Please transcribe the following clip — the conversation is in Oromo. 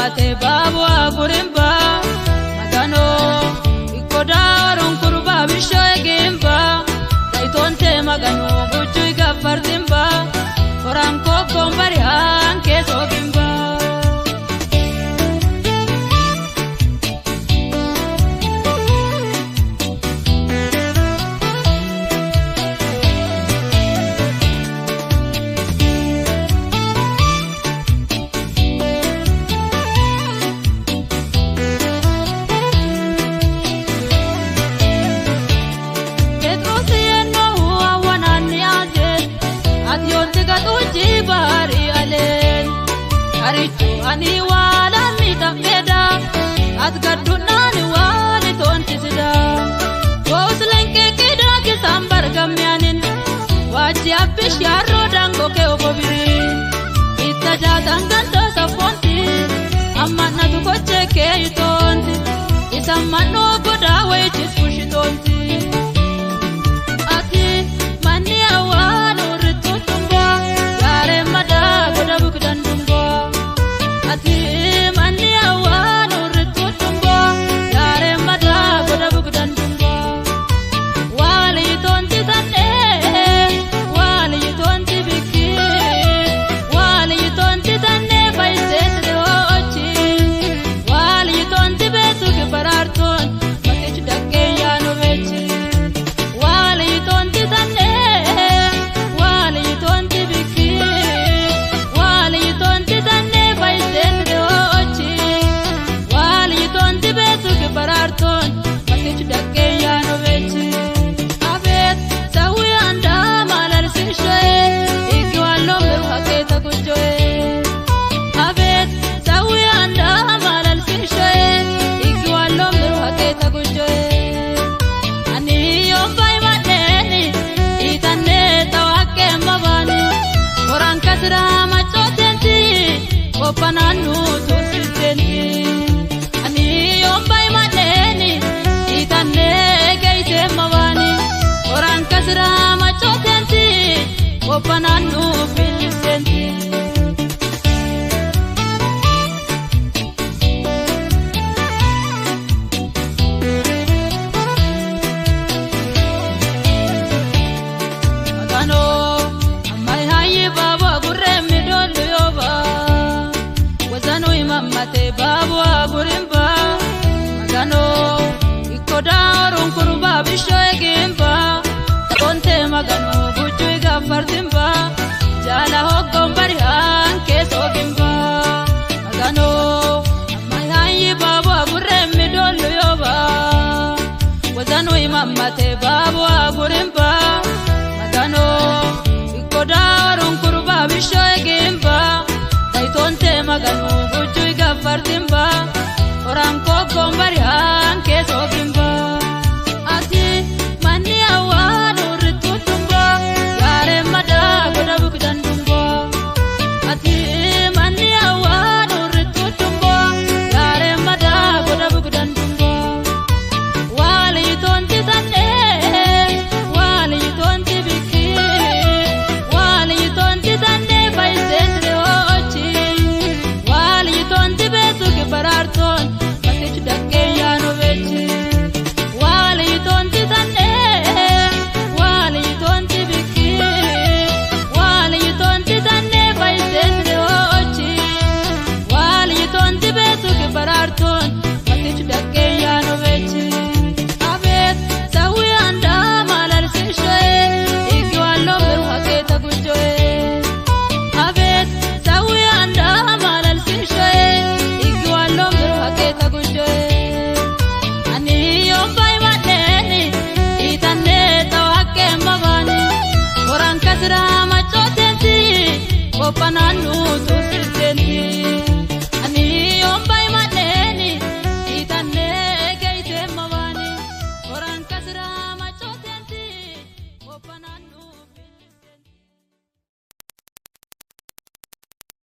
mamate babu agurimba magano ikodarun kurba bisho egimba daitonte magano buju igafardimba oranko kombari anke sogimba bari alen aritu ani wala mi tafeda atgadunani wali tontida woslenke kida kisambar gamyanin waji abish yarro dango ke obobiri itaja dangando safonti amanna tu koche ke itonti isamano goda wechi sushitonti ati mani awano ritutumba mada goda bukdan dumbo ati mani awano ritutumbo yare mada goda bukdan dumbo wali tonti tanne wali tonti biki wali tonti tanne baiset de ochi wali tonti betu ke pararton makech dakke yano vechi wali tonti tanne wali tonti biki pararton makech dakke yano vechi abet sawi anda malal sishoe ikwalo meru haketa kujoe abet sawi anda malal sishoe ikwalo meru haketa kujoe ani yobai madeni itane tawake mabani orang kasra machotenti opananu tositenti ani yobai orang kasra machotenti opananu filsenti magano amai hayi baba gurre midolu yoba wazano imamate baba gurimba magano ikodarun kurba bisho egimba tonte magano buju igafardimba